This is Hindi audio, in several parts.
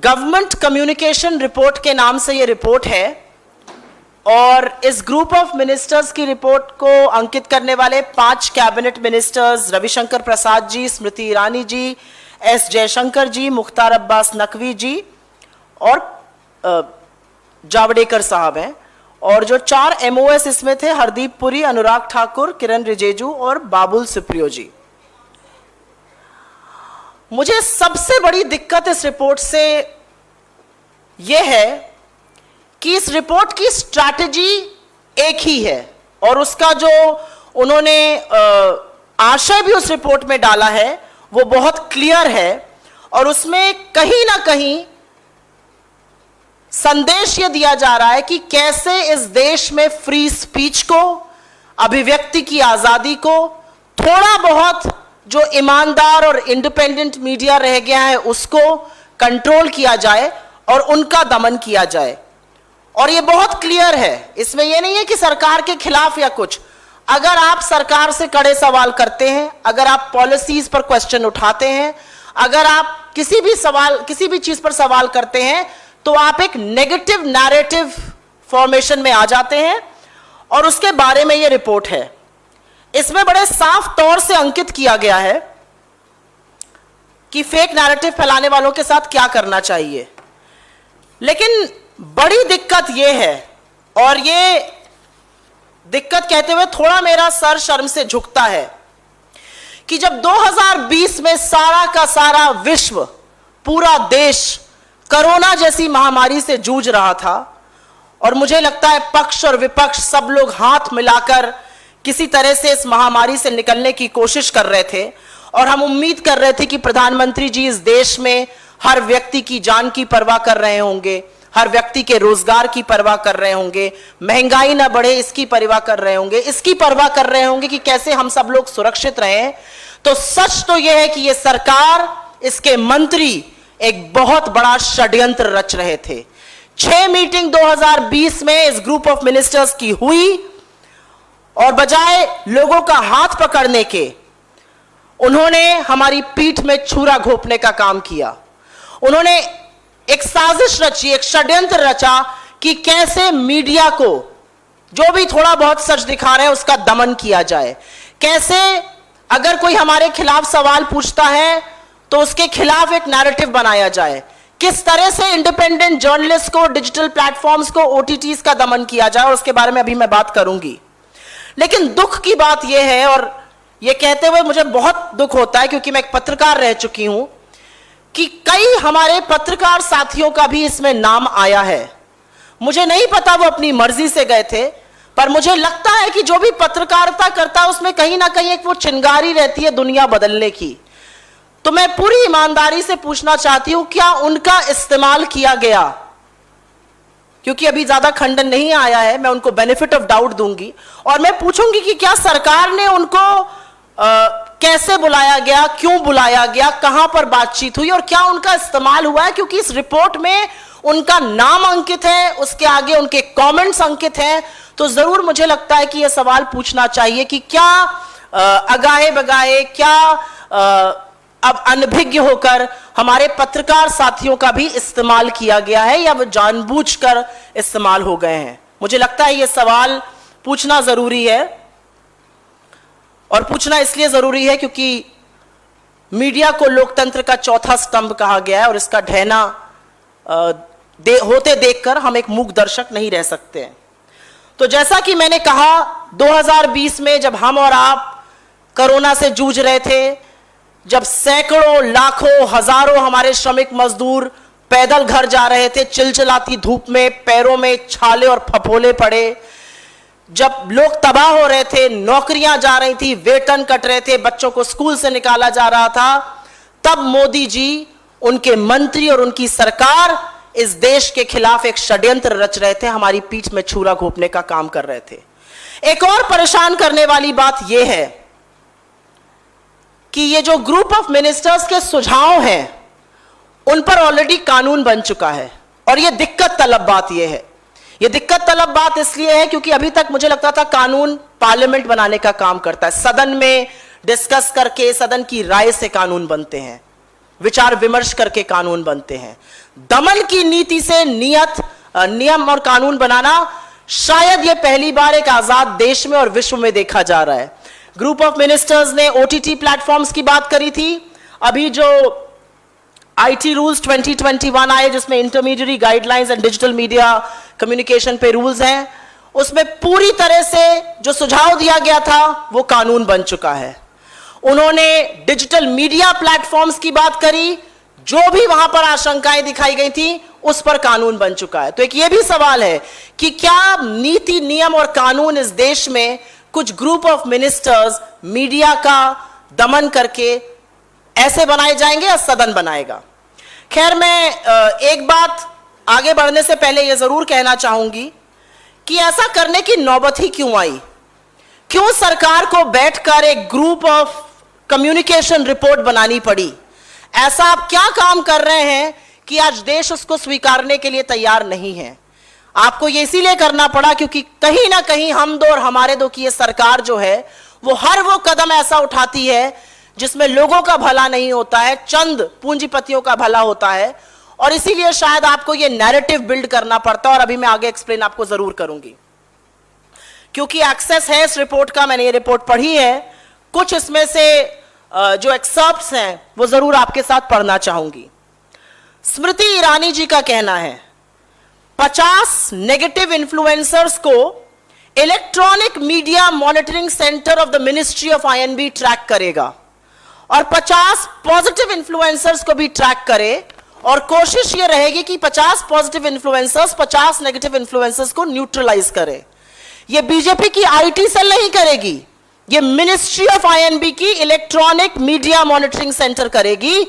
गवर्नमेंट कम्युनिकेशन रिपोर्ट के नाम से ये रिपोर्ट है और इस ग्रुप ऑफ मिनिस्टर्स की रिपोर्ट को अंकित करने वाले 5 cabinet ministers Ravishankar Prasad ji, Smriti Irani ji, S Jaishankar जी, मुख्तार अब्बास नकवी जी और जावड़ेकर साहब हैं। और जो 4 MOS इसमें थे, हरदीप पुरी, अनुराग ठाकुर, किरण रिजिजू और बाबुल सुप्रियो जी। मुझे सबसे बड़ी दिक्कत इस रिपोर्ट से यह है कि इस रिपोर्ट की स्ट्रैटेजी एक ही है और उसका जो उन्होंने आशय भी उस रिपोर्ट में डाला है वो बहुत क्लियर है और उसमें कहीं ना कहीं संदेश ये दिया जा रहा है कि कैसे इस देश में फ्री स्पीच को, अभिव्यक्ति की आजादी को, थोड़ा बहुत जो ईमानदार और इंडिपेंडेंट मीडिया रह गया है उसको कंट्रोल किया जाए और उनका दमन किया जाए। और ये बहुत क्लियर है, इसमें ये नहीं है कि सरकार के खिलाफ या कुछ। अगर आप सरकार से कड़े सवाल करते हैं, अगर आप पॉलिसीज पर क्वेश्चन उठाते हैं, अगर आप किसी भी चीज पर सवाल करते हैं तो आप एक नेगेटिव नैरेटिव फॉर्मेशन में आ जाते हैं और उसके बारे में ये रिपोर्ट है। इसमें बड़े साफ तौर से अंकित किया गया है कि फेक नैरेटिव फैलाने वालों के साथ क्या करना चाहिए। लेकिन बड़ी दिक्कत यह है, और ये दिक्कत कहते हुए थोड़ा मेरा सर शर्म से झुकता है, कि जब 2020 में सारा का सारा विश्व, पूरा देश कोरोना जैसी महामारी से जूझ रहा था और मुझे लगता है पक्ष और विपक्ष सब लोग हाथ मिलाकर किसी तरह से इस महामारी से निकलने की कोशिश कर रहे थे और हम उम्मीद कर रहे थे कि प्रधानमंत्री जी इस देश में हर व्यक्ति की जान की परवाह कर रहे होंगे, हर व्यक्ति के रोजगार की परवाह कर रहे होंगे, महंगाई ना बढ़े इसकी परवाह कर रहे होंगे, इसकी परवाह कर रहे होंगे कि कैसे हम सब लोग सुरक्षित रहें। तो सच तो यह है कि यह सरकार, इसके मंत्री एक बहुत बड़ा षड्यंत्र रच रहे थे। 6 मीटिंग 2020 में इस ग्रुप ऑफ मिनिस्टर्स की हुई और बजाय लोगों का हाथ पकड़ने के उन्होंने हमारी पीठ में छुरा घोंपने का काम किया। उन्होंने एक साजिश रची, एक षड्यंत्र रचा कि कैसे मीडिया को, जो भी थोड़ा बहुत सच दिखा रहे हैं, उसका दमन किया जाए। कैसे अगर कोई हमारे खिलाफ सवाल पूछता है तो उसके खिलाफ एक नैरेटिव बनाया जाए। किस तरह से इंडिपेंडेंट जर्नलिस्ट को, डिजिटल प्लेटफॉर्म्स को, OTTs का दमन किया जाए और उसके बारे में अभी मैं बात करूंगी। लेकिन दुख की बात यह है, और यह कहते हुए मुझे बहुत दुख होता है क्योंकि मैं एक पत्रकार रह चुकी हूं, कि कई हमारे पत्रकार साथियों का भी इसमें नाम आया है। मुझे नहीं पता वो अपनी मर्जी से गए थे, पर मुझे लगता है कि जो भी पत्रकारिता करता है उसमें कहीं ना कहीं एक वो चिंगारी रहती है दुनिया बदलने की। तो मैं पूरी ईमानदारी से पूछना चाहती हूं, क्या उनका इस्तेमाल किया गया? क्योंकि अभी ज्यादा खंडन नहीं आया है, मैं उनको बेनिफिट ऑफ डाउट दूंगी और मैं पूछूंगी कि क्या सरकार ने उनको कैसे बुलाया गया, क्यों बुलाया गया, कहां पर बातचीत हुई और क्या उनका इस्तेमाल हुआ है? क्योंकि इस रिपोर्ट में उनका नाम अंकित है, उसके आगे उनके कमेंट्स अंकित हैं, तो जरूर मुझे लगता है कि यह सवाल पूछना चाहिए कि क्या अगाहे बगाहे, क्या अब अनभिज्ञ होकर हमारे पत्रकार साथियों का भी इस्तेमाल किया गया है या वो जानबूझकर इस्तेमाल हो गए हैं? मुझे लगता है यह सवाल पूछना जरूरी है और पूछना इसलिए जरूरी है क्योंकि मीडिया को लोकतंत्र का चौथा स्तंभ कहा गया है और इसका ढहना होते देखकर हम एक मूक दर्शक नहीं रह सकते हैं। तो जैसा कि मैंने कहा, 2020 में जब हम और आप कोरोना से जूझ रहे थे, जब सैकड़ों, लाखों, हजारों हमारे श्रमिक मजदूर पैदल घर जा रहे थे, चिलचिलाती धूप में, पैरों में छाले और फफोले पड़े, जब लोग तबाह हो रहे थे, नौकरियां जा रही थी, वेतन कट रहे थे, बच्चों को स्कूल से निकाला जा रहा था, तब मोदी जी, उनके मंत्री और उनकी सरकार इस देश के खिलाफ एक षड्यंत्र रच रहे थे, हमारी पीठ में छुरा घोंपने का काम कर रहे थे। एक और परेशान करने वाली बात यह है कि ये जो ग्रुप ऑफ मिनिस्टर्स के सुझाव हैं उन पर ऑलरेडी कानून बन चुका है और ये दिक्कत तलब बात ये है। ये दिक्कत तलब बात इसलिए है क्योंकि अभी तक मुझे लगता था कानून पार्लियामेंट बनाने का काम करता है, सदन में डिस्कस करके सदन की राय से कानून बनते हैं। विचार विमर्श करके कानून बनते हैं। दमन की नीति से नियम और कानून बनाना शायद यह पहली बार एक आजाद देश में और विश्व में देखा जा रहा है। ग्रुप ऑफ मिनिस्टर्स ने ओटीटी प्लेटफॉर्म्स की बात करी थी। अभी जो आईटी रूल्स 2021 आए, जिसमें intermediate guidelines and digital media communication पे रूल्स हैं, उसमें पूरी तरह से जो सुझाव दिया गया था वो कानून बन चुका है। उन्होंने डिजिटल मीडिया प्लेटफॉर्म्स की बात करी, जो भी वहां पर आशंकाएं दिखाई गई थी उस पर कानून बन चुका है। तो एक ये भी सवाल है कि क्या नीति, नियम और कानून इस देश में कुछ ग्रुप ऑफ मिनिस्टर्स मीडिया का दमन करके ऐसे बनाए जाएंगे या सदन बनाएगा? खैर, मैं एक बात आगे बढ़ने से पहले यह जरूर कहना चाहूंगी कि ऐसा करने की नौबत ही क्यों आई? क्यों सरकार को बैठकर एक ग्रुप ऑफ कम्युनिकेशन रिपोर्ट बनानी पड़ी? ऐसा आप क्या काम कर रहे हैं कि आज देश उसको स्वीकारने के लिए तैयार नहीं है? आपको ये इसीलिए करना पड़ा क्योंकि कहीं ना कहीं हम दो और हमारे दो की ये सरकार जो है वो हर वो कदम ऐसा उठाती है जिसमें लोगों का भला नहीं होता है, चंद पूंजीपतियों का भला होता है, और इसीलिए शायद आपको ये नैरेटिव बिल्ड करना पड़ता है। और अभी मैं आगे एक्सप्लेन आपको जरूर करूंगी, क्योंकि एक्सेस है इस रिपोर्ट का, मैंने ये रिपोर्ट पढ़ी है। कुछ इसमें से जो एक्सर्प्ट्स हैं वो जरूर आपके साथ पढ़ना चाहूंगी। स्मृति ईरानी जी का कहना है 50 नेगेटिव इन्फ्लुएंसर्स को electronic media monitoring centre of the ministry of I&B track करेगा और 50 पॉजिटिव इन्फ्लुएंसर्स को भी ट्रैक करे, और कोशिश ये रहेगी कि 50 पॉजिटिव इन्फ्लुएंसर्स 50 नेगेटिव इन्फ्लुएंसर्स को न्यूट्रलाइज करे। ये बीजेपी की आईटी सेल नहीं करेगी, ये मिनिस्ट्री ऑफ आईएनबी की इलेक्ट्रॉनिक मीडिया मॉनिटरिंग सेंटर करेगी।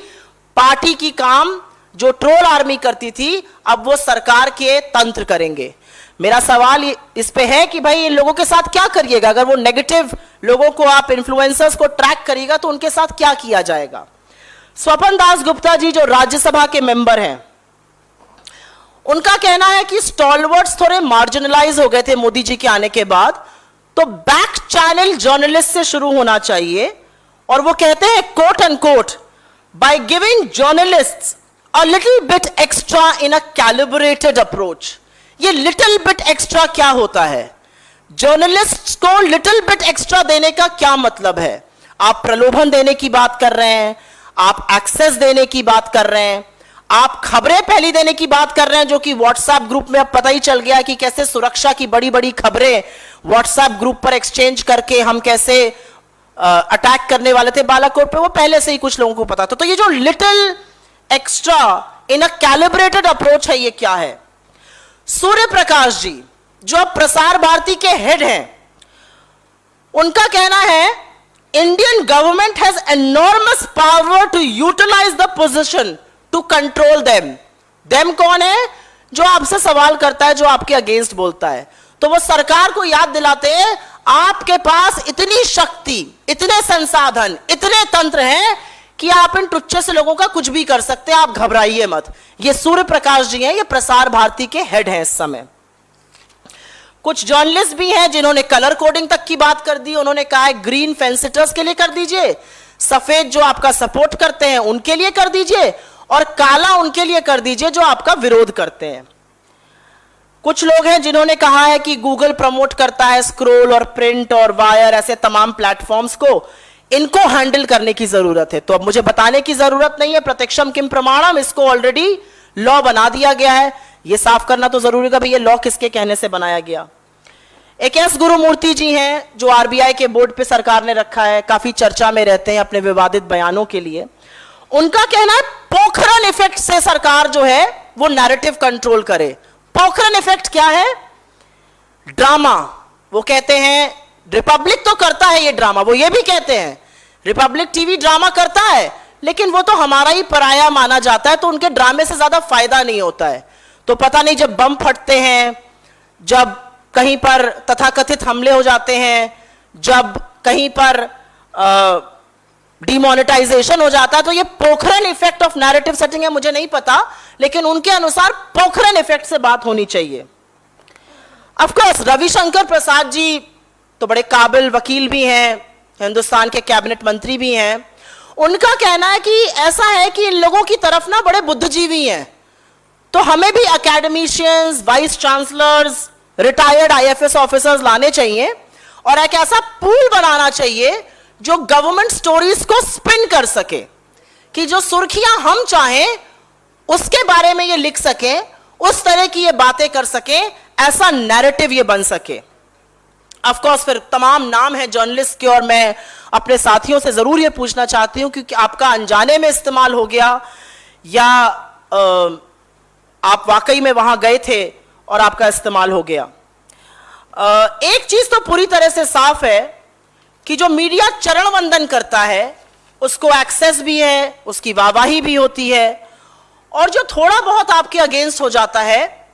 पार्टी की काम जो ट्रोल आर्मी करती थी, अब वो सरकार के तंत्र करेंगे। मेरा सवाल इस पे है कि भाई इन लोगों के साथ क्या करिएगा? अगर वो नेगेटिव लोगों को, आप इन्फ्लुएंसर्स को ट्रैक करिएगा तो उनके साथ क्या किया जाएगा? स्वपन दास गुप्ता जी जो राज्यसभा के मेंबर हैं, उनका कहना है कि स्टॉलवर्ड्स थोड़े मार्जिनलाइज हो गए थे मोदी जी के आने के बाद, तो बैक चैनल जर्नलिस्ट से शुरू होना चाहिए। और वो कहते हैं quote and quote, by giving journalists a little bit extra in a calibrated approach. ये लिटिल बिट एक्स्ट्रा क्या होता है? जर्नलिस्ट को लिटिल बिट एक्स्ट्रा देने का क्या मतलब है? आप प्रलोभन देने की बात कर रहे हैं, आप एक्सेस देने की बात कर रहे हैं, आप खबरें पहली देने की बात कर रहे हैं, जो कि व्हाट्सएप ग्रुप में अब पता ही चल गया कि कैसे सुरक्षा की बड़ी बड़ी खबरें व्हाट्सएप ग्रुप पर एक्सचेंज करके हम कैसे अटैक करने वाले थे बालाकोट पे, वो पहले से ही कुछ लोगों को पता था। तो ये जो little extra in a calibrated approach है, ये क्या है? सूर्य प्रकाश जी जो प्रसार भारती के हेड हैं, उनका कहना है Indian government has enormous power to utilize the position to control them. Them कौन है? जो आपसे सवाल करता है, जो आपके अगेंस्ट बोलता है। तो वो सरकार को याद दिलाते हैं आपके पास इतनी शक्ति, इतने संसाधन, इतने तंत्र हैं कि आप इन टुच्चे से लोगों का कुछ भी कर सकते हैं, आप घबराइए मत। ये सूर्य प्रकाश जी हैं, ये प्रसार भारती के हेड हैं इस समय। कुछ जर्नलिस्ट भी हैं जिन्होंने कलर कोडिंग तक की बात कर दी। उन्होंने कहा है ग्रीन फेंसिटर्स के लिए कर दीजिए, सफेद जो आपका सपोर्ट करते हैं उनके लिए कर दीजिए, और काला उनके लिए कर दीजिए जो आपका विरोध करते हैं। कुछ लोग हैं जिन्होंने कहा है कि गूगल प्रमोट करता है स्क्रोल और प्रिंट और वायर, ऐसे तमाम प्लेटफॉर्म्स को, इनको हैंडल करने की जरूरत है। तो अब मुझे बताने की जरूरत नहीं है, प्रत्यक्षम किम प्रमाणम, इसको ऑलरेडी लॉ बना दिया गया है। यह साफ करना तो जरूरी है भाई ये लॉ किसके कहने से बनाया गया। एक एस गुरुमूर्ति जी हैं जो आरबीआई के बोर्ड पे सरकार ने रखा है, काफी चर्चा में रहते हैं अपने विवादित बयानों के लिए। उनका कहना है पोखरन इफेक्ट से सरकार जो है वो नैरेटिव कंट्रोल करे। पोखरन इफेक्ट क्या है? ड्रामा। वो कहते हैं रिपब्लिक तो करता है ये ड्रामा, वो ये भी कहते हैं रिपब्लिक टीवी ड्रामा करता है, लेकिन वो तो हमारा ही पराया माना जाता है, तो उनके ड्रामे से ज्यादा फायदा नहीं होता है। तो पता नहीं जब बम फटते हैं, जब कहीं पर तथाकथित हमले हो जाते हैं, जब कहीं पर डिमोनेटाइजेशन हो जाता है, तो ये Pokhran effect of narrative setting है, मुझे नहीं पता, लेकिन उनके अनुसार पोखरन इफेक्ट से बात होनी चाहिए। ऑफ कोर्स रविशंकर प्रसाद जी तो बड़े काबिल वकील भी हैं, हिंदुस्तान के कैबिनेट मंत्री भी हैं। उनका कहना है कि ऐसा है कि इन लोगों की तरफ ना बड़े बुद्धिजीवी हैं, तो हमें भी academicians, vice chancellors, retired IFS officers लाने चाहिए और एक ऐसा पूल बनाना चाहिए जो गवर्नमेंट स्टोरीज को स्पिन कर सके, कि जो सुर्खियां हम चाहें उसके बारे में ये लिख सकें, उस तरह की ये बातें कर सकें, ऐसा नैरेटिव ये बन सके। ऑफ कोर्स फिर तमाम नाम है जर्नलिस्ट के और मैं अपने साथियों से जरूर ये पूछना चाहती हूं कि आपका अनजाने में इस्तेमाल हो गया या आप वाकई में वहां गए थे और आपका इस्तेमाल हो गया। एक चीज तो पूरी तरह से साफ है कि जो मीडिया चरण वंदन करता है उसको एक्सेस भी है, उसकी वाहवाही भी होती है, और जो थोड़ा बहुत आपके अगेंस्ट हो जाता है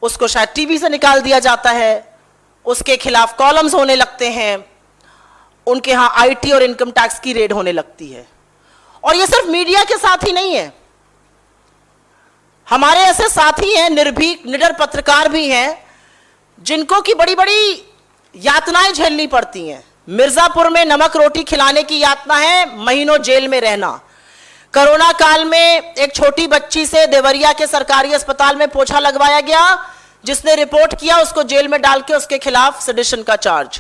उसको शायद टीवी से निकाल दिया जाता है, उसके खिलाफ कॉलम्स होने लगते हैं, उनके यहां आईटी और इनकम टैक्स की रेड होने लगती है। और ये सिर्फ मीडिया के साथ ही नहीं है, हमारे ऐसे साथी हैं, निर्भीक निडर पत्रकार भी हैं जिनको की बड़ी बड़ी यातनाएं झेलनी पड़ती हैं। मिर्जापुर में नमक रोटी खिलाने की यातना है, महीनों जेल में रहना। कोरोना काल में एक छोटी बच्ची से देवरिया के सरकारी अस्पताल में पोछा लगवाया गया, जिसने रिपोर्ट किया उसको जेल में डाल के उसके खिलाफ सेडिशन का चार्ज।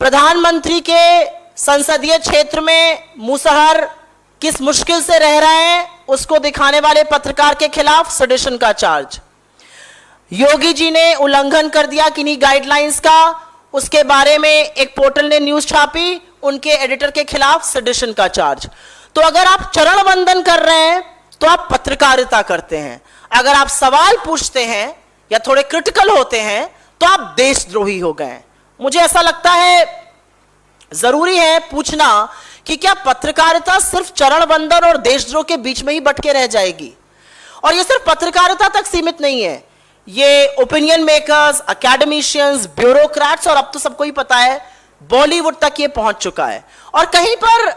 प्रधानमंत्री के संसदीय क्षेत्र में मुसहर किस मुश्किल से रह रहे हैं उसको दिखाने वाले पत्रकार के खिलाफ सेडिशन का चार्ज। योगी जी ने उल्लंघन कर दिया किन्हीं गाइडलाइंस का, उसके बारे में एक पोर्टल ने न्यूज छापी, उनके एडिटर के खिलाफ सेडिशन का चार्ज। तो अगर आप चरण वंदन कर रहे हैं तो आप पत्रकारिता करते हैं, अगर आप सवाल पूछते हैं या थोड़े क्रिटिकल होते हैं तो आप देशद्रोही हो गए। मुझे ऐसा लगता है जरूरी है पूछना कि क्या पत्रकारिता सिर्फ चरण वंदन और देशद्रोह के बीच में ही बटके रह जाएगी? और ये सिर्फ पत्रकारिता तक सीमित नहीं है, ये ओपिनियन मेकर्स, एकेडमिशियंस, ब्यूरोक्रेट्स और अब तो सबको ही पता है बॉलीवुड तक ये पहुंच चुका है। और कहीं पर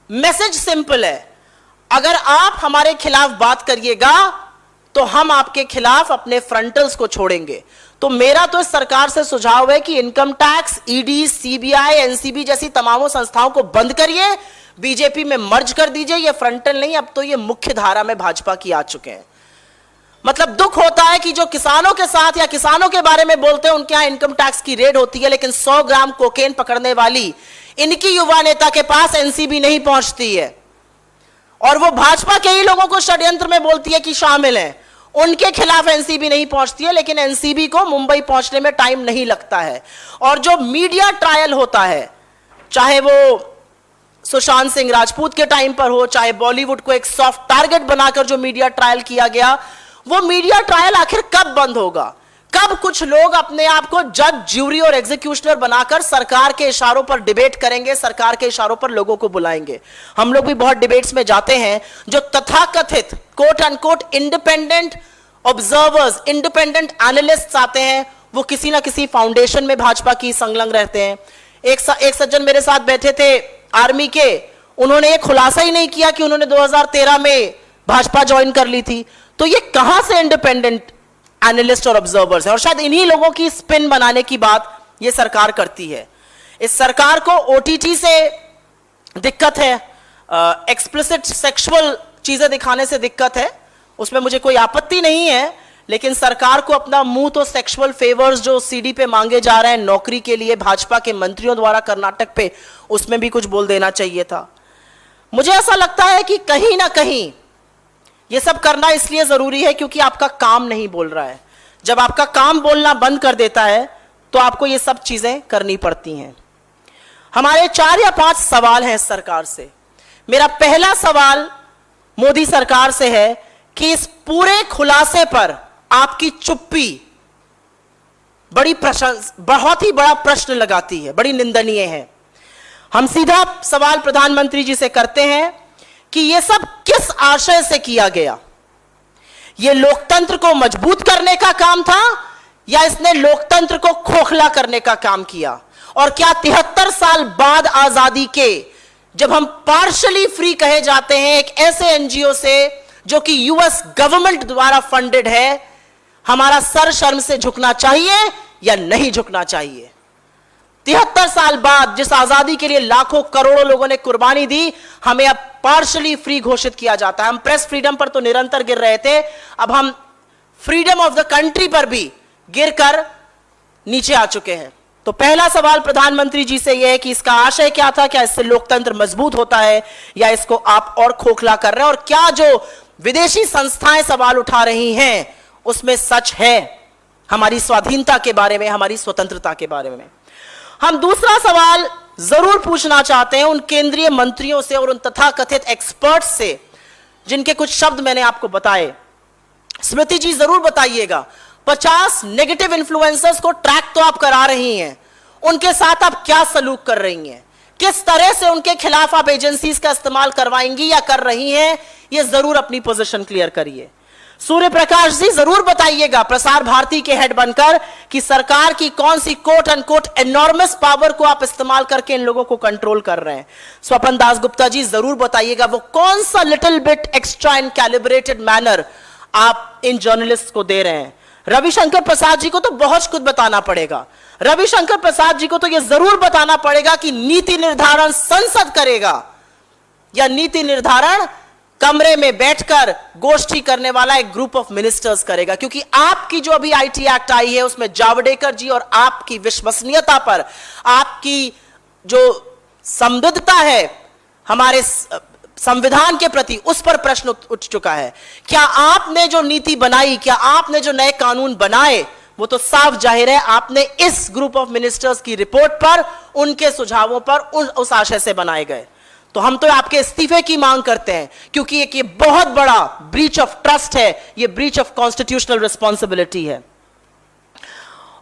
मैसेज सिंपल है, अगर आप हमारे खिलाफ बात करिएगा तो हम आपके खिलाफ अपने फ्रंटल्स को छोड़ेंगे। तो मेरा तो इस सरकार से सुझाव है कि income tax, ED, CBI, NCB जैसी तमाम संस्थाओं को बंद करिए, बीजेपी में मर्ज कर दीजिए। ये फ्रंटल नहीं, अब तो ये मुख्य धारा में भाजपा की आ चुके हैं। मतलब दुख होता है कि जो किसानों के साथ या किसानों के बारे में बोलते हैं उनके यहां इनकम टैक्स की रेड होती है, लेकिन 100 ग्राम कोकेन पकड़ने वाली इनकी युवा नेता के पास एनसीबी नहीं पहुंचती है, और वो भाजपा के ही लोगों को षड्यंत्र में बोलती है कि शामिल हैं, उनके खिलाफ एनसीबी नहीं पहुंचती है। लेकिन एनसीबी को मुंबई पहुंचने में टाइम नहीं लगता है। और जो मीडिया ट्रायल होता है, चाहे वो सुशांत सिंह राजपूत के टाइम पर हो, चाहे बॉलीवुड को एक सॉफ्ट टारगेट बनाकर जो मीडिया ट्रायल किया गया, वो मीडिया ट्रायल आखिर कब बंद होगा? कब कुछ लोग अपने आप को जज, ज्यूरी और एग्जीक्यूशनर बनाकर सरकार के इशारों पर डिबेट करेंगे, सरकार के इशारों पर लोगों को बुलाएंगे? हम लोग भी बहुत डिबेट्स में जाते हैं, जो तथाकथित quote unquote independent observers, independent analysts आते हैं, वो किसी ना किसी फाउंडेशन में भाजपा की संलग्न रहते हैं। एक सज्जन मेरे साथ बैठे थे आर्मी के, उन्होंने एक खुलासा ही नहीं किया कि उन्होंने 2013 में भाजपा ज्वाइन कर ली थी। तो ये कहां से इंडिपेंडेंट एनालिस्ट और ऑब्जर्वर्स है? और शायद इन्हीं लोगों की स्पिन बनाने की बात ये सरकार करती है। इस सरकार को ओटीटी से दिक्कत है, एक्सप्लिसिट सेक्सुअल चीजें दिखाने से दिक्कत है, उसमें मुझे कोई आपत्ति नहीं है, लेकिन सरकार को अपना मुंह तो सेक्सुअल फेवर्स जो सीडी पे मांगे जा रहे हैं नौकरी के लिए भाजपा के मंत्रियों द्वारा कर्नाटक पे, उसमें भी कुछ बोल देना चाहिए था। मुझे ऐसा लगता है कि कहीं ना कहीं ये सब करना इसलिए जरूरी है क्योंकि आपका काम नहीं बोल रहा है। जब आपका काम बोलना बंद कर देता है तो आपको ये सब चीजें करनी पड़ती हैं। हमारे 4 या 5 सवाल हैं इस सरकार से। मेरा पहला सवाल मोदी सरकार से है कि इस पूरे खुलासे पर आपकी चुप्पी बहुत ही बड़ा प्रश्न लगाती है, बड़ी निंदनीय है। हम सीधा सवाल प्रधानमंत्री जी से करते हैं कि यह सब किस आशय से किया गया? यह लोकतंत्र को मजबूत करने का काम था या इसने लोकतंत्र को खोखला करने का काम किया? और क्या 73 साल बाद आजादी के, जब हम पार्शली फ्री कहे जाते हैं एक ऐसे एनजीओ से जो कि यूएस गवर्नमेंट द्वारा फंडेड है, हमारा सर शर्म से झुकना चाहिए या नहीं झुकना चाहिए? 73 साल बाद जिस आजादी के लिए लाखों करोड़ों लोगों ने कुर्बानी दी, हमें अब पार्शली फ्री घोषित किया जाता है। हम प्रेस फ्रीडम पर तो निरंतर गिर रहे थे, अब हम फ्रीडम ऑफ द कंट्री पर भी गिरकर नीचे आ चुके हैं। तो पहला सवाल प्रधानमंत्री जी से यह है कि इसका आशय क्या था? क्या इससे लोकतंत्र मजबूत होता है या इसको आप और खोखला कर रहे हैं? और क्या जो विदेशी संस्थाएं सवाल उठा रही हैं उसमें सच है हमारी स्वाधीनता के बारे में, हमारी स्वतंत्रता के बारे में? हम दूसरा सवाल जरूर पूछना चाहते हैं उन केंद्रीय मंत्रियों से और उन तथाकथित एक्सपर्ट्स से जिनके कुछ शब्द मैंने आपको बताए। स्मृति जी जरूर बताइएगा, 50 नेगेटिव इन्फ्लुएंसर्स को ट्रैक तो आप करा रही हैं, उनके साथ आप क्या सलूक कर रही हैं? किस तरह से उनके खिलाफ आप एजेंसीज का इस्तेमाल करवाएंगी या कर रही हैं? यह जरूर अपनी पोजीशन क्लियर करिए। सूर्य प्रकाश जी जरूर बताइएगा प्रसार भारती के हेड बनकर कि सरकार की कौन सी कोट अनकोट एनॉर्मस पावर को आप इस्तेमाल करके इन लोगों को कंट्रोल कर रहे हैं। स्वपन दास गुप्ता जी जरूर बताइएगा वो कौन सा लिटिल बिट एक्स्ट्रा इन कैलिब्रेटेड मैनर आप इन जर्नलिस्ट को दे रहे हैं। रविशंकर प्रसाद जी को तो बहुत कुछ बताना पड़ेगा। रविशंकर प्रसाद जी को तो यह जरूर बताना पड़ेगा कि नीति निर्धारण संसद करेगा या नीति निर्धारण कमरे में बैठकर गोष्ठी करने वाला एक ग्रुप ऑफ मिनिस्टर्स करेगा। क्योंकि आपकी जो अभी आईटी एक्ट आई है उसमें जावड़ेकर जी और आपकी विश्वसनीयता पर, आपकी जो संदिग्धता है हमारे संविधान के प्रति, उस पर प्रश्न उठ चुका है। क्या आपने जो नीति बनाई, क्या आपने जो नए कानून बनाए, वो तो साफ जाहिर है आपने इस ग्रुप ऑफ मिनिस्टर्स की रिपोर्ट पर, उनके सुझावों पर, उस आशय से बनाए गए। तो हम तो आपके इस्तीफे की मांग करते हैं क्योंकि एक ये बहुत बड़ा ब्रीच ऑफ ट्रस्ट है, ये ब्रीच ऑफ कॉन्स्टिट्यूशनल रिस्पॉन्सिबिलिटी है।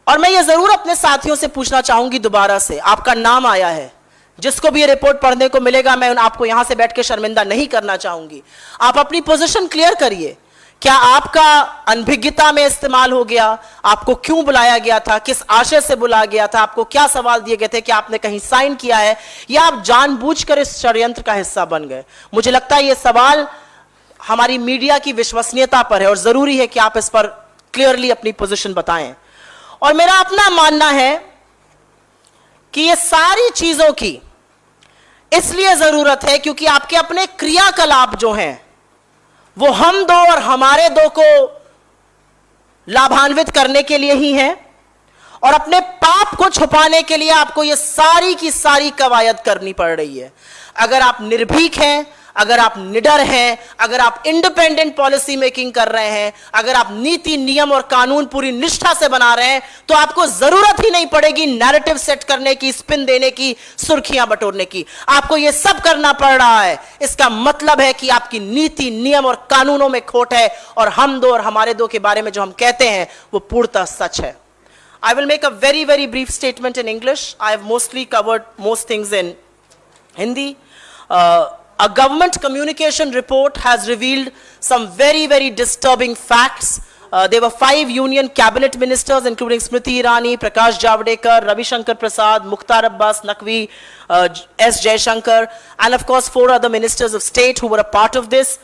और मैं ये जरूर अपने साथियों से पूछना चाहूंगी दोबारा से, आपका नाम आया है, जिसको भी ये रिपोर्ट पढ़ने को मिलेगा, मैं आपको यहां से बैठ के शर्मिंदा नहीं करना चाहूंगी। आप अपनी पोजीशन क्लियर करिए। क्या आपका अनभिज्ञता में इस्तेमाल हो गया? आपको क्यों बुलाया गया था? किस आशय से बुलाया गया था? आपको क्या सवाल दिए गए थे? कि आपने कहीं साइन किया है या आप जानबूझकर इस षड्यंत्र का हिस्सा बन गए? मुझे लगता है यह सवाल हमारी मीडिया की विश्वसनीयता पर है और जरूरी है कि आप इस पर क्लियरली अपनी पोजीशन बताएं। और मेरा अपना मानना है कि ये सारी चीजों की इसलिए जरूरत है क्योंकि आपके अपने क्रियाकलाप जो हैं वो हम दो और हमारे दो को लाभान्वित करने के लिए ही है, और अपने पाप को छुपाने के लिए आपको ये सारी की सारी कवायद करनी पड़ रही है। अगर आप निर्भीक हैं, अगर आप निडर हैं, अगर आप इंडिपेंडेंट पॉलिसी मेकिंग कर रहे हैं, अगर आप नीति, नियम और कानून पूरी निष्ठा से बना रहे हैं, तो आपको जरूरत ही नहीं पड़ेगी नैरेटिव सेट करने की, स्पिन देने की, सुर्खियां बटोरने की। आपको यह सब करना पड़ रहा है। इसका मतलब है कि आपकी नीति, नियम और कानूनों में खोट है और हम दो और हमारे दो के बारे में जो हम कहते हैं वो पूर्णतः सच है। I will make a very, very brief statement in English. I have mostly covered most things in Hindi. A government communication report has revealed some very, very disturbing facts. There were 5 union cabinet ministers, including Smriti Irani, Prakash Javadekar, Ravi Shankar Prasad, Mukhtar Abbas Naqvi, S. Jaishankar, and of course 4 other ministers of state who were a part of this.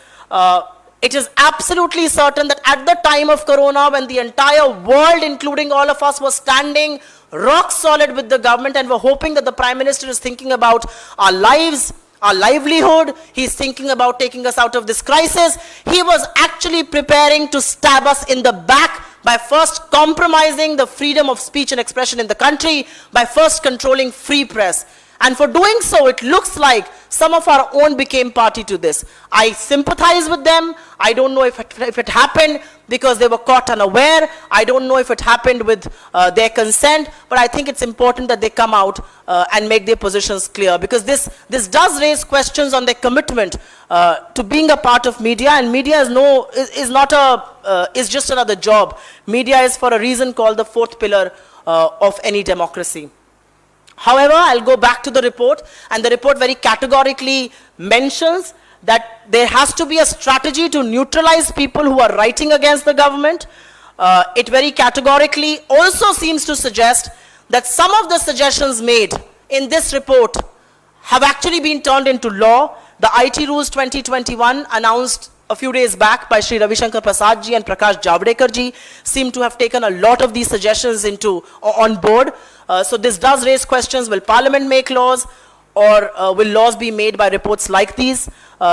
It is absolutely certain that at the time of Corona, when the entire world, including all of us, was standing rock solid with the government and were hoping that the Prime Minister is thinking about our lives, our livelihood, he's thinking about taking us out of this crisis, he was actually preparing to stab us in the back by first compromising the freedom of speech and expression in the country, by first controlling free press. And for doing so, it looks like some of our own became party to this. I sympathize with them. I don't know if it happened because they were caught unaware. I don't know if it happened with their consent. But I think it's important that they come out and make their positions clear, because this does raise questions on their commitment to being a part of media. And media is just another job. Media is for a reason called the 4th pillar of any democracy. However, I'll go back to the report, and the report very categorically mentions that there has to be a strategy to neutralize people who are writing against the government. It very categorically also seems to suggest that some of the suggestions made in this report have actually been turned into law. The IT Rules 2021 announced a few days back by Shri Ravi Shankar Prasad ji and Prakash Javadekar ji seem to have taken a lot of these suggestions on board. So this does raise questions. Will Parliament make laws, or will laws be made by reports like these?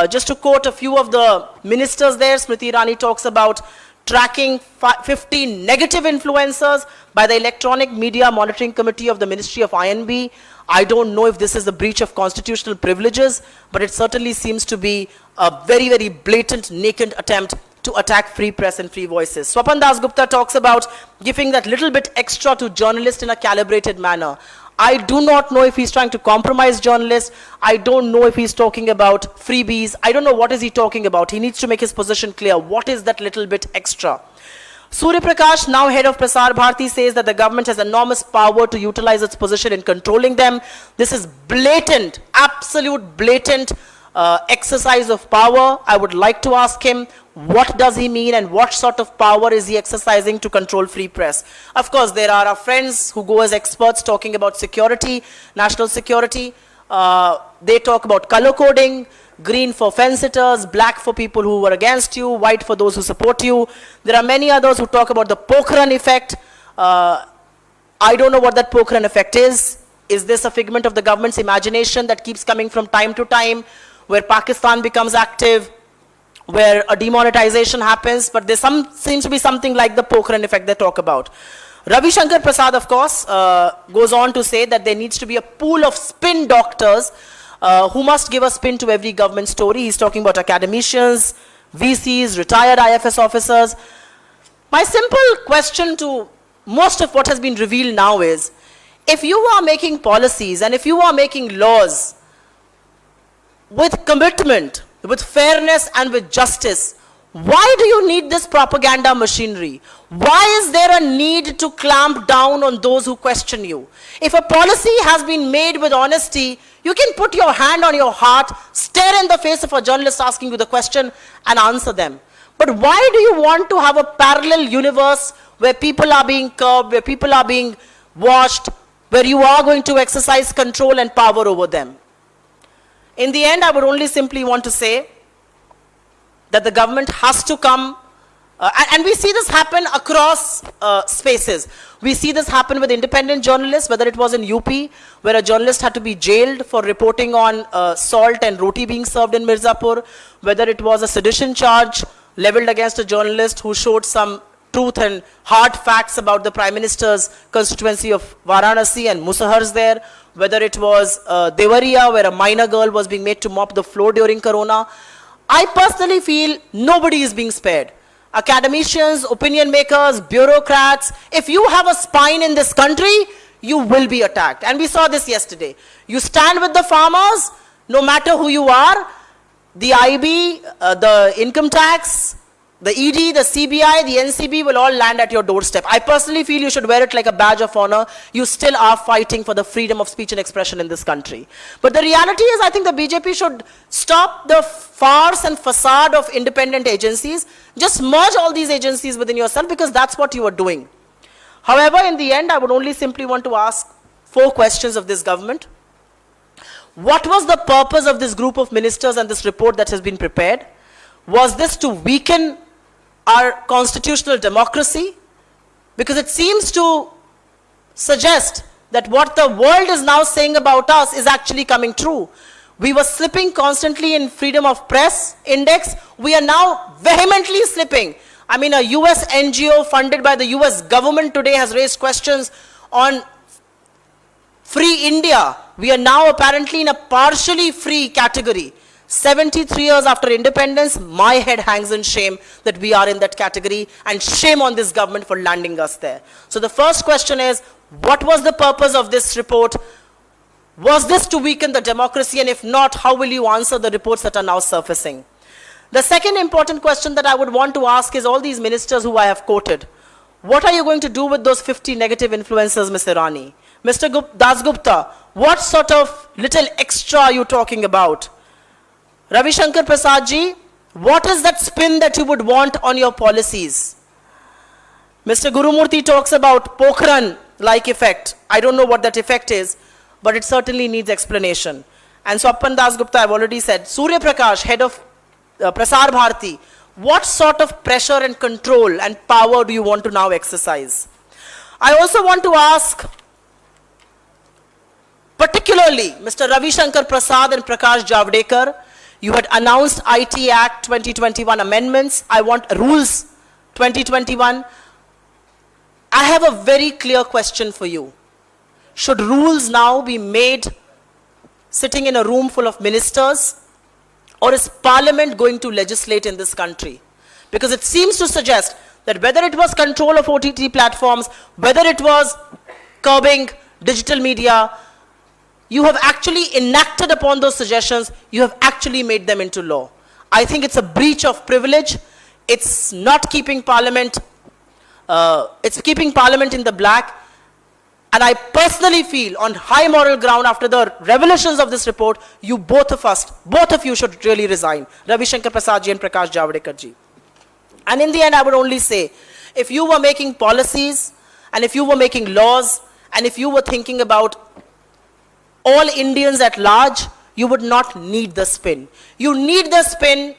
Just to quote a few of the ministers there, Smriti Irani talks about tracking 15 negative influencers by the Electronic Media Monitoring Committee of the Ministry of INB. I don't know if this is a breach of constitutional privileges, but it certainly seems to be a very, very blatant, naked attempt to attack free press and free voices. Swapan Dasgupta talks about giving that little bit extra to journalists in a calibrated manner. I do not know if he's trying to compromise journalists. I don't know if he's talking about freebies. I don't know what is he talking about. He needs to make his position clear. What is that little bit extra? Surya Prakash, now head of Prasar Bharati, says that the government has enormous power to utilize its position in controlling them. This is blatant, absolute blatant exercise of power. I would like to ask him, what does he mean and what sort of power is he exercising to control free press? Of course, there are our friends who go as experts talking about security, national security. They talk about color coding, green for fence-sitters, black for people who were against you, white for those who support you. There are many others who talk about the Pokhran effect. I don't know what that Pokhran effect is. Is this a figment of the government's imagination that keeps coming from time to time, where Pakistan becomes active, where a demonetization happens? But there seems to be something like the Pokhran effect they talk about. Ravi Shankar Prasad, of course, goes on to say that there needs to be a pool of spin doctors who must give a spin to every government story. He's talking about academicians, VCs, retired IFS officers. My simple question to most of what has been revealed now is, if you are making policies and if you are making laws with commitment, with fairness and with justice, why do you need this propaganda machinery? Why is there a need to clamp down on those who question you? If a policy has been made with honesty, you can put your hand on your heart, stare in the face of a journalist asking you the question and answer them. But why do you want to have a parallel universe where people are being curbed, where people are being watched, where you are going to exercise control and power over them? In the end, I would only simply want to say that the government has to come, and we see this happen across spaces. We see this happen with independent journalists, whether it was in UP, where a journalist had to be jailed for reporting on salt and roti being served in Mirzapur, whether it was a sedition charge leveled against a journalist who showed some truth and hard facts about the Prime Minister's constituency of Varanasi and Musahars there, whether it was Devariya, where a minor girl was being made to mop the floor during Corona. I personally feel nobody is being spared. Academicians, opinion makers, bureaucrats, if you have a spine in this country, you will be attacked. And we saw this yesterday. You stand with the farmers, no matter who you are, the IB, the income tax, the ED, the CBI, the NCB will all land at your doorstep. I personally feel you should wear it like a badge of honor. You still are fighting for the freedom of speech and expression in this country. But the reality is, I think the BJP should stop the farce and facade of independent agencies. Just merge all these agencies within yourself, because that's what you are doing. However, in the end, I would only simply want to ask 4 questions of this government. What was the purpose of this group of ministers and this report that has been prepared? Was this to weaken our constitutional democracy? Because it seems to suggest that what the world is now saying about us is actually coming true. We were slipping constantly in freedom of press index. We are now vehemently slipping. I mean, a US NGO funded by the US government today has raised questions on free India. We are now apparently in a partially free category. 73 years after independence, my head hangs in shame that we are in that category, and shame on this government for landing us there. So the first question is, what was the purpose of this report? Was this to weaken the democracy? And if not, how will you answer the reports that are now surfacing? The second important question that I would want to ask is, all these ministers who I have quoted, what are you going to do with those 50 negative influencers, Ms. Irani? Mr. Dasgupta, what sort of little extra are you talking about? Ravi Shankar Prasad ji, what is that spin that you would want on your policies? Mr. Gurumurthy talks about Pokhran-like effect. I don't know what that effect is, but it certainly needs explanation. And Swapan Dasgupta, I've already said. Surya Prakash, head of Prasar Bharati, what sort of pressure and control and power do you want to now exercise? I also want to ask particularly Mr. Ravi Shankar Prasad and Prakash Javadekar, you had announced IT Act 2021 amendments. I want rules 2021. I have a very clear question for you. Should rules now be made sitting in a room full of ministers, or is Parliament going to legislate in this country? Because it seems to suggest that whether it was control of OTT platforms, whether it was curbing digital media, you have actually enacted upon those suggestions, you have actually made them into law. I think it's a breach of privilege. It's not keeping Parliament, it's keeping Parliament in the black. And I personally feel on high moral ground after the revelations of this report, you both of you should really resign. Ravi Shankar Prasad ji and Prakash Javadekar ji. And in the end, I would only say, if you were making policies, and if you were making laws, and if you were thinking about all Indians at large, you would not need the spin. You need the spin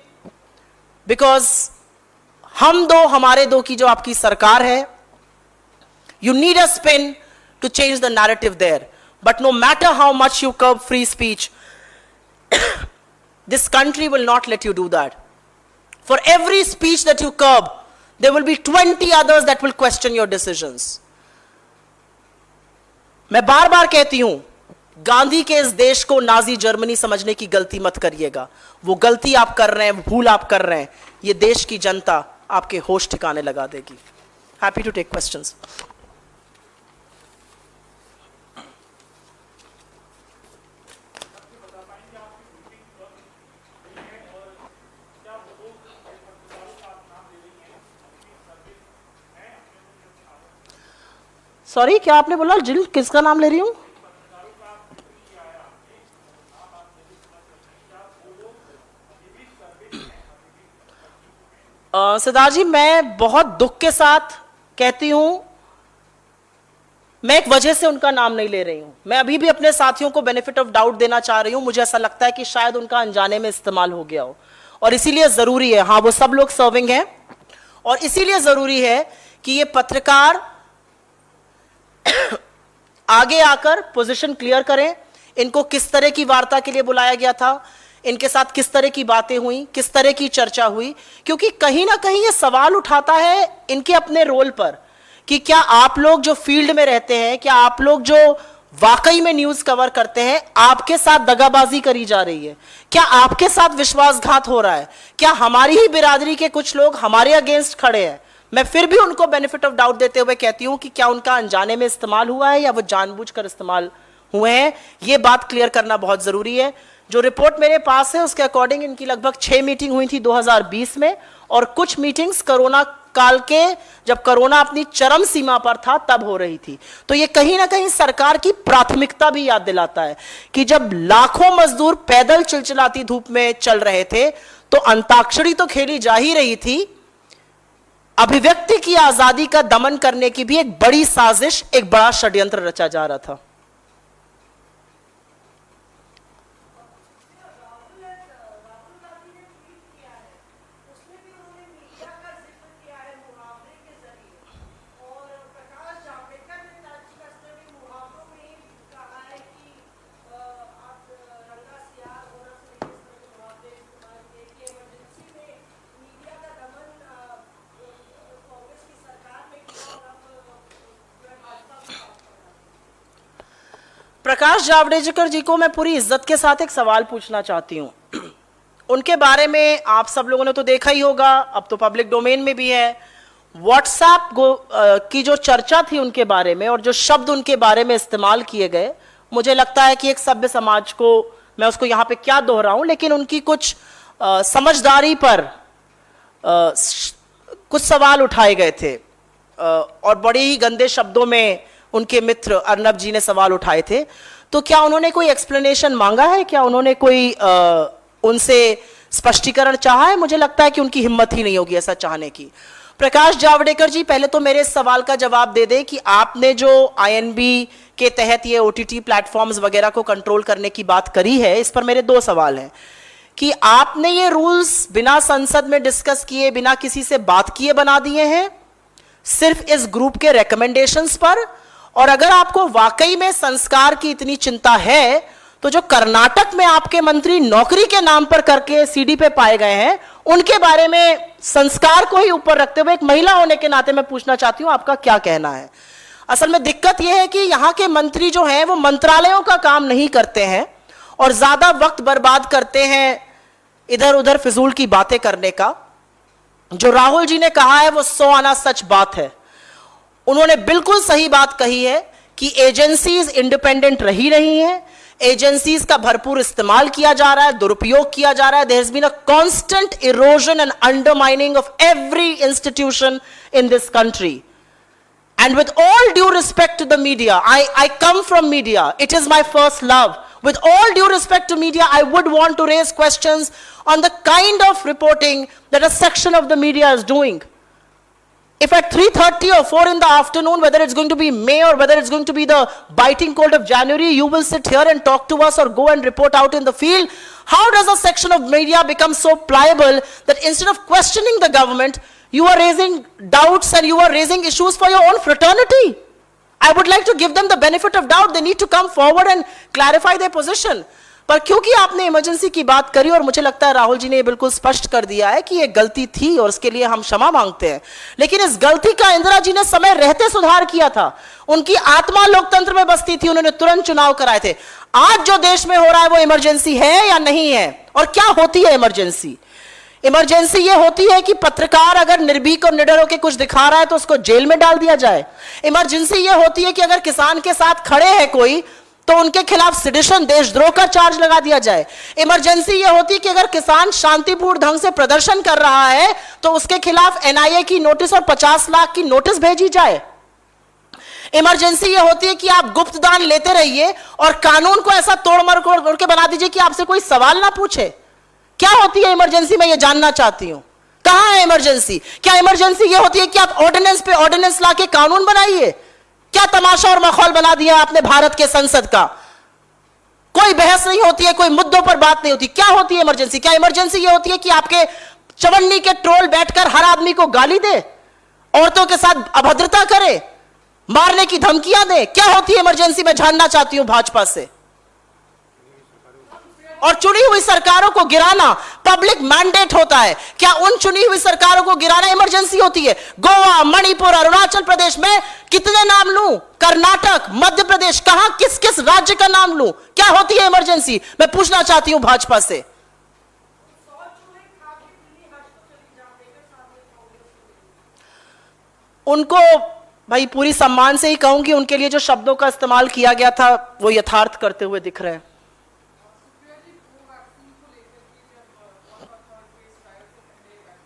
because हम दो हमारे दो की जो आपकी सरकार है, you need a spin to change the narrative there. But no matter how much you curb free speech, this country will not let you do that. For every speech that you curb, there will be 20 others that will question your decisions. मैं बार बार कहती हूं, गांधी के इस देश को नाजी जर्मनी समझने की गलती मत करिएगा. वो गलती आप कर रहे हैं, भूल आप कर रहे हैं, ये देश की जनता आपके होश ठिकाने लगा देगी. Happy to take questions. Sorry, क्या आपने बोला? जिल किसका नाम ले रही हूं? सिद्धार्थ जी, मैं बहुत दुख के साथ कहती हूं, मैं एक वजह से उनका नाम नहीं ले रही हूं. मैं अभी भी अपने साथियों को बेनिफिट ऑफ डाउट देना चाह रही हूं. मुझे ऐसा लगता है कि शायद उनका अनजाने में इस्तेमाल हो गया हो, और इसीलिए जरूरी है. हाँ, वो सब लोग सर्विंग हैं, और इसीलिए जरूरी है कि ये पत्रकार आगे आकर पोजीशन क्लियर करें. इनको किस तरह की वार्ता के लिए बुलाया गया था, इनके साथ किस तरह की बातें हुई, किस तरह की चर्चा हुई, क्योंकि कहीं ना कहीं ये सवाल उठाता है इनके अपने रोल पर कि क्या आप लोग जो फील्ड में रहते हैं, क्या आप लोग जो वाकई में न्यूज कवर करते हैं, आपके साथ दगाबाजी करी जा रही है? क्या आपके साथ विश्वासघात हो रहा है? क्या हमारी ही बिरादरी के कुछ लोग हमारे अगेंस्ट खड़े हैं? मैं फिर भी उनको बेनिफिट ऑफ डाउट देते हुए कहती हूं कि क्या उनका अनजाने में इस्तेमाल हुआ है या वो जानबूझकर इस्तेमाल हुए हैं. ये बात क्लियर करना बहुत जरूरी है. जो रिपोर्ट मेरे पास है उसके अकॉर्डिंग इनकी लगभग 6 मीटिंग हुई थी 2020 में, और कुछ मीटिंग्स कोरोना काल के, जब कोरोना अपनी चरम सीमा पर था, तब हो रही थी. तो ये कहीं ना कहीं सरकार की प्राथमिकता भी याद दिलाता है कि जब लाखों मजदूर पैदल चिलचिलाती धूप में चल रहे थे, तो अंताक्षरी तो खेली जा ही रही थी, अभिव्यक्ति की आजादी का दमन करने की भी एक बड़ी साजिश, एक बड़ा षड्यंत्र रचा जा रहा था. प्रकाश जावड़ेकर जी को मैं पूरी इज्जत के साथ एक सवाल पूछना चाहती हूं. उनके बारे में आप सब लोगों ने तो देखा ही होगा, अब तो पब्लिक डोमेन में भी है. व्हाट्सएप की जो चर्चा थी उनके बारे में, और जो शब्द उनके बारे में इस्तेमाल किए गए, मुझे लगता है कि एक सभ्य समाज को, मैं उसको यहाँ पे क्या दोहराऊं, लेकिन उनकी कुछ समझदारी पर कुछ सवाल उठाए गए थे, और बड़े ही गंदे शब्दों में उनके मित्र अर्नब जी ने सवाल उठाए थे. तो क्या उन्होंने कोई एक्सप्लेनेशन मांगा है? क्या उन्होंने कोई उनसे स्पष्टीकरण चाहा है? मुझे लगता है कि उनकी हिम्मत ही नहीं होगी ऐसा चाहने की. प्रकाश जावड़ेकर जी, पहले तो मेरे इस सवाल का जवाब दे दें कि आपने जो आईएनबी के तहत ये ओटीटी प्लेटफॉर्म्स वगैरह को कंट्रोल करने की बात करी है, इस पर मेरे 2 सवाल हैं कि आपने ये रूल्स बिना संसद में डिस्कस किए, बिना किसी से बात किए बना दिए हैं, सिर्फ इस ग्रुप के रिकमेंडेशंस पर, और अगर आपको वाकई में संस्कार की इतनी चिंता है तो जो कर्नाटक में आपके मंत्री नौकरी के नाम पर करके सीडी पे पाए गए हैं, उनके बारे में संस्कार को ही ऊपर रखते हुए एक महिला होने के नाते मैं पूछना चाहती हूं आपका क्या कहना है। असल में दिक्कत यह है कि यहां के मंत्री जो हैं वो मंत्रालयों का काम नहीं करते हैं और ज्यादा वक्त बर्बाद करते हैं इधर उधर फिजूल की बातें करने का। जो राहुल जी ने कहा है वो 100 आना सच बात है। उन्होंने बिल्कुल सही बात कही है कि एजेंसीज इंडिपेंडेंट रही नहीं है, एजेंसीज का भरपूर इस्तेमाल किया जा रहा है, दुरुपयोग किया जा रहा है। There has been a constant erosion and undermining of every institution in this country. And with all due respect to the media, I come from media. It is my first love. With all due respect to media, I would want to raise questions on the kind of reporting that a section of the media is doing. If at 3:30 or 4 in the afternoon, whether it's going to be May or whether it's going to be the biting cold of January, you will sit here and talk to us or go and report out in the field, how does a section of media become so pliable that instead of questioning the government, you are raising doubts and you are raising issues for your own fraternity? I would like to give them the benefit of doubt. They need to come forward and clarify their position. पर क्योंकि आपने इमरजेंसी की बात करी और मुझे लगता है राहुल जी ने ये बिल्कुल स्पष्ट कर दिया है कि ये गलती थी और उसके लिए हम क्षमा मांगते हैं, लेकिन इस गलती का इंदिरा जी ने समय रहते सुधार किया था। उनकी आत्मा लोकतंत्र में बसती थी, उन्होंने तुरंत चुनाव कराए थे। आज जो देश में हो रहा है वो इमरजेंसी है या नहीं है? और क्या होती है इमरजेंसी? इमरजेंसी ये होती है कि पत्रकार अगर निर्भीक और निडर होकर कुछ दिखा रहा है तो उसको जेल में डाल दिया जाए। इमरजेंसी ये होती है कि अगर किसान के साथ खड़े हैं कोई तो उनके खिलाफ सेडिशन, देशद्रोह का चार्ज लगा दिया जाए। इमरजेंसी ये होती है कि अगर किसान शांतिपूर्ण ढंग से प्रदर्शन कर रहा है तो उसके खिलाफ एनआईए की नोटिस और 50 लाख की नोटिस भेजी जाए। इमरजेंसी ये होती है कि आप गुप्त दान लेते रहिए और कानून को ऐसा तोड़ मरोड़ के बना दीजिए कि आपसे कोई सवाल ना पूछे। क्या होती है इमरजेंसी? मैं ये जानना चाहती हूं, कहां है इमरजेंसी? क्या इमरजेंसी ये होती है कि आप ऑर्डिनेंस पे ऑर्डिनेंस लाके कानून बनाइए? क्या तमाशा और माहौल बना दिया आपने भारत के संसद का? कोई बहस नहीं होती है, कोई मुद्दों पर बात नहीं होती। क्या होती है इमरजेंसी? क्या इमरजेंसी ये होती है कि आपके चवन्नी के ट्रोल बैठकर हर आदमी को गाली दे, औरतों के साथ अभद्रता करे, मारने की धमकियां दे? क्या होती है इमरजेंसी? मैं जानना चाहती हूं भाजपा से। और चुनी हुई सरकारों को गिराना पब्लिक मैंडेट होता है। क्या उन चुनी हुई सरकारों को गिराना इमरजेंसी होती है? गोवा, मणिपुर, अरुणाचल प्रदेश में कितने नाम लूं? कर्नाटक, मध्य प्रदेश, कहां किस किस राज्य का नाम लूं? क्या होती है इमरजेंसी? मैं पूछना चाहती हूं भाजपा से। उनको भाई पूरी सम्मान से ही कहूंगी, उनके लिए जो शब्दों का इस्तेमाल किया गया था वो यथार्थ करते हुए दिख रहे हैं।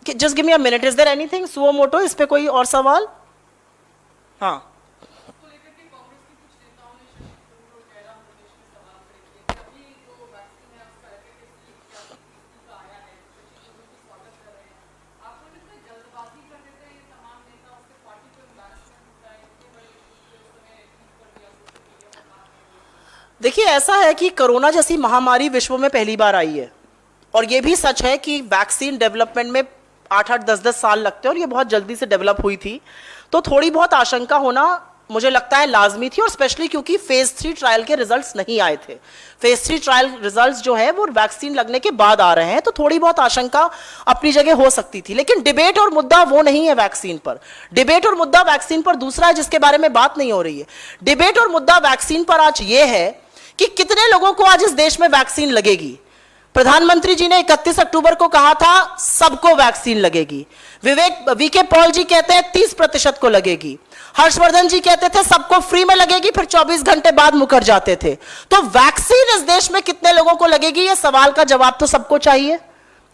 Just give me a minute, is there anything suo motu? इस पे कोई और सवाल? हाँ, देखिए ऐसा है कि कोरोना जैसी महामारी विश्व में पहली बार आई है और यह भी सच है कि वैक्सीन डेवलपमेंट में 8-8, 10-10 साल लगते हैं और ये बहुत जल्दी से डेवलप हुई थी। तो थोड़ी बहुत आशंका होना मुझे लगता है लाजमी थी, और स्पेशली क्योंकि फेज 3 ट्रायल के रिजल्ट्स नहीं आए थे। फेज 3 ट्रायल रिजल्ट्स जो है वो वैक्सीन लगने के बाद आ रहे हैं, तो थोड़ी बहुत आशंका अपनी जगह हो सकती थी। लेकिन डिबेट और मुद्दा वो नहीं है वैक्सीन पर। डिबेट और मुद्दा वैक्सीन पर दूसरा है जिसके बारे में बात नहीं हो रही है। डिबेट और मुद्दा वैक्सीन पर आज ये है कि कितने लोगों को आज इस देश में वैक्सीन लगेगी। प्रधानमंत्री जी ने 31 अक्टूबर को कहा था सबको वैक्सीन लगेगी। वीके पॉल जी कहते हैं 30% को लगेगी। हर्षवर्धन जी कहते थे सबको फ्री में लगेगी, फिर 24 घंटे बाद मुकर जाते थे। तो वैक्सीन इस देश में कितने लोगों को लगेगी, ये सवाल का जवाब तो सबको चाहिए।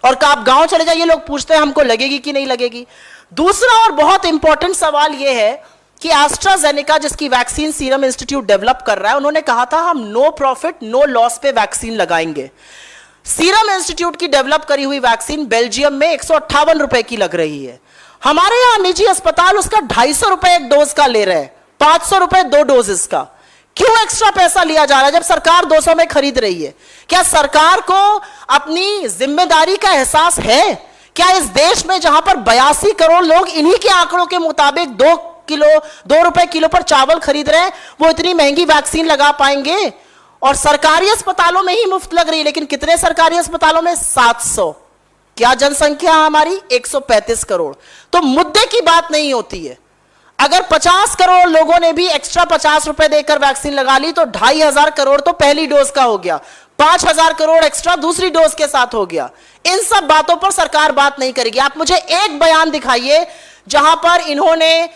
और आप गांव चले जाइए, लोग पूछते हैं हमको लगेगी कि नहीं लगेगी। दूसरा और बहुत इंपॉर्टेंट सवाल यह है कि एस्ट्राजेनेका जिसकी वैक्सीन सीरम इंस्टीट्यूट डेवलप कर रहा है, उन्होंने कहा था हम नो प्रॉफिट नो लॉस पे वैक्सीन लगाएंगे। सीरम इंस्टीट्यूट की डेवलप करी हुई वैक्सीन बेल्जियम में 158 रुपए की लग रही है। हमारे यहां निजी अस्पताल उसका 250 रुपए एक डोज का ले रहे हैं, 500 रुपए 2 डोजेस का। क्यों एक्स्ट्रा पैसा लिया जा रहा है जब सरकार 200 में खरीद रही है? क्या सरकार को अपनी जिम्मेदारी का एहसास है? क्या इस देश में जहां पर 82 करोड़ लोग इन्हीं के आंकड़ों के मुताबिक 2 रुपए किलो पर चावल खरीद रहे हैं, वो इतनी महंगी वैक्सीन लगा पाएंगे? और सरकारी अस्पतालों में ही मुफ्त लग रही है, लेकिन कितने सरकारी अस्पतालों में? 700। क्या जनसंख्या हमारी? 135 करोड़। तो मुद्दे की बात नहीं होती है। अगर 50 करोड़ लोगों ने भी एक्स्ट्रा 50 रुपए देकर वैक्सीन लगा ली तो 2,500 करोड़ तो पहली डोज का हो गया, 5,000 करोड़ एक्स्ट्रा दूसरी डोज के साथ हो गया। इन सब बातों पर सरकार बात नहीं करेगी। आप मुझे एक बयान दिखाइए जहां पर इन्होंने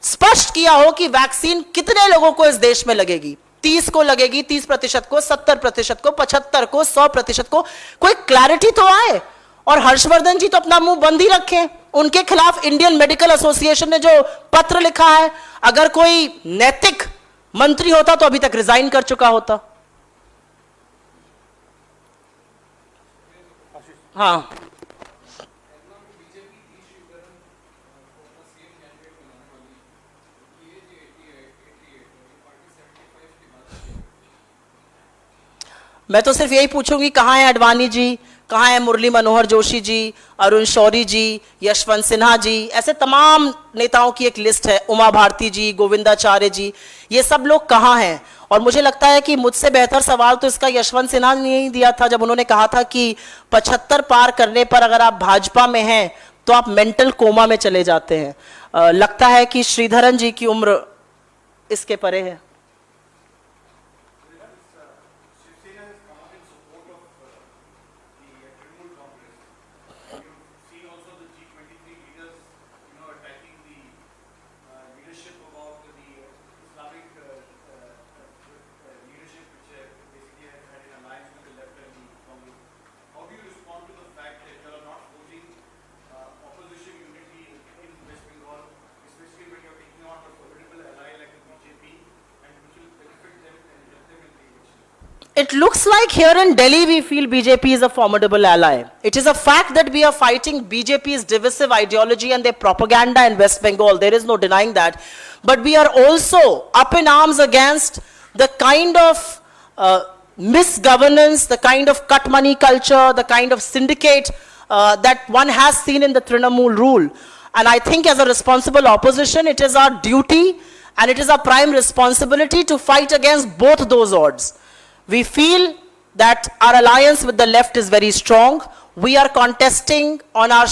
स्पष्ट किया हो कि वैक्सीन कितने लोगों को इस देश में लगेगी। 30 को लगेगी, 30% को, 70% को, 75 को, 100% को। कोई क्लैरिटी तो आए। और हर्षवर्धन जी तो अपना मुंह बंद ही रखें। उनके खिलाफ इंडियन मेडिकल एसोसिएशन ने जो पत्र लिखा है, अगर कोई नैतिक मंत्री होता तो अभी तक रिजाइन कर चुका होता। हाँ, मैं तो सिर्फ यही पूछूंगी, कहां है अडवाणी जी, कहां है मुरली मनोहर जोशी जी, अरुण शौरी जी, यशवंत सिन्हा जी, ऐसे तमाम नेताओं की एक लिस्ट है, उमा भारती जी, गोविंदाचार्य जी, ये सब लोग कहां हैं? और मुझे लगता है कि मुझसे बेहतर सवाल तो इसका यशवंत सिन्हा ने नहीं दिया था, जब उन्होंने कहा था कि 75 पार करने पर अगर आप भाजपा में हैं तो आप मेंटल कोमा में चले जाते हैं। लगता है कि श्रीधरन जी की उम्र इसके परे है। It looks like here in Delhi we feel BJP is a formidable ally. It is a fact that we are fighting BJP's divisive ideology and their propaganda in West Bengal. There is no denying that. But we are also up in arms against the kind of misgovernance, the kind of cut money culture, the kind of syndicate that one has seen in the Trinamool rule. And I think as a responsible opposition, it is our duty and it is our prime responsibility to fight against both those odds. We feel that our alliance with the left is very strong. We are contesting on our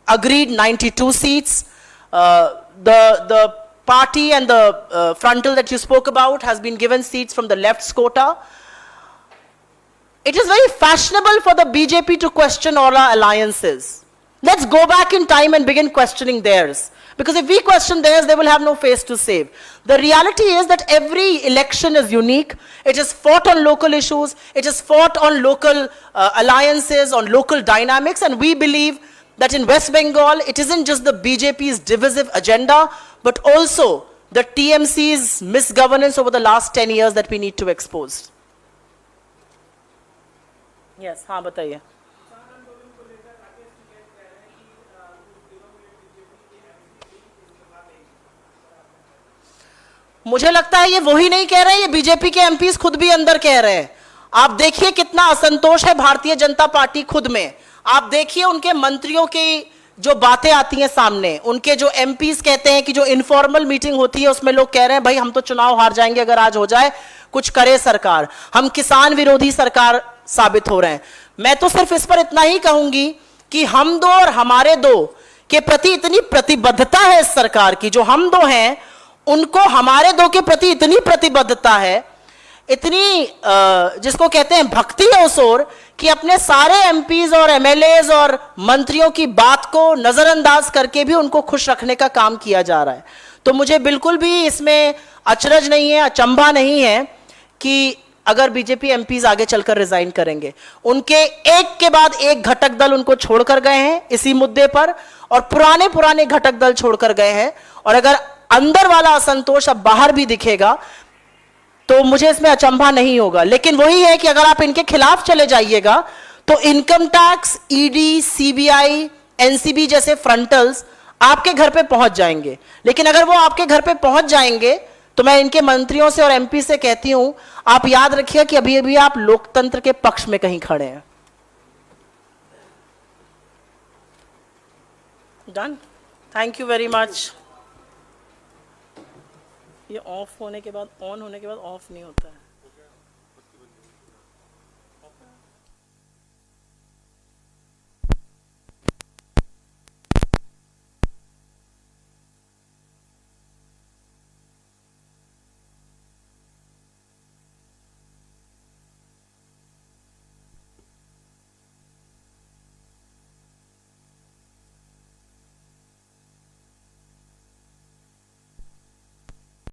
agreed 92 seats. The party and the frontal that you spoke about has been given seats from the left's quota. It is very fashionable for the BJP to question all our alliances. Let's go back in time and begin questioning theirs. Because if we question theirs, they will have no face to save. The reality is that every election is unique. It is fought on local issues. It is fought on local alliances, on local dynamics. And we believe that in West Bengal, it isn't just the BJP's divisive agenda, but also the TMC's misgovernance over the last 10 years that we need to expose. Yes, हाँ बताइए। मुझे लगता है ये वही नहीं कह रहे, ये बीजेपी के एमपीज खुद भी अंदर कह रहे हैं। आप देखिए कितना असंतोष है भारतीय जनता पार्टी खुद में। आप देखिए उनके मंत्रियों की जो बातें आती हैं सामने, उनके जो एमपीज कहते हैं कि जो इनफॉर्मल मीटिंग होती है उसमें लोग कह रहे हैं भाई हम तो चुनाव हार जाएंगे अगर आज हो जाए, कुछ करे सरकार, हम किसान विरोधी सरकार साबित हो रहे हैं। मैं तो सिर्फ इस पर इतना ही कहूंगी कि हम दो और हमारे दो के प्रति इतनी प्रतिबद्धता है इस सरकार की, जो हम दो हैं उनको हमारे दो के प्रति इतनी प्रतिबद्धता है, इतनी जिसको कहते हैं भक्ति है उस ओर, कि अपने सारे एमपीज और एमएलएज और मंत्रियों की बात को नजरअंदाज करके भी उनको खुश रखने का काम किया जा रहा है। तो मुझे बिल्कुल भी इसमें अचरज नहीं है, अचंभा नहीं है कि अगर बीजेपी एमपीज आगे चलकर रिजाइन करेंगे। उनके एक के बाद एक घटक दल उनको छोड़कर गए हैं इसी मुद्दे पर, और पुराने घटक दल छोड़कर गए हैं। और अगर अंदर वाला असंतोष अब बाहर भी दिखेगा तो मुझे इसमें अचंभा नहीं होगा। लेकिन वही है कि अगर आप इनके खिलाफ चले जाइएगा तो income tax, ED, CBI, NCB जैसे फ्रंटल्स आपके घर पे पहुंच जाएंगे। लेकिन अगर वो आपके घर पे पहुंच जाएंगे तो मैं इनके मंत्रियों से और एमपी से कहती हूं, आप याद रखिए कि अभी अभी आप लोकतंत्र के पक्ष में कहीं खड़े हैं। Done, thank you very much. ये ऑफ होने के बाद ऑन होने के बाद ऑफ नहीं होता है।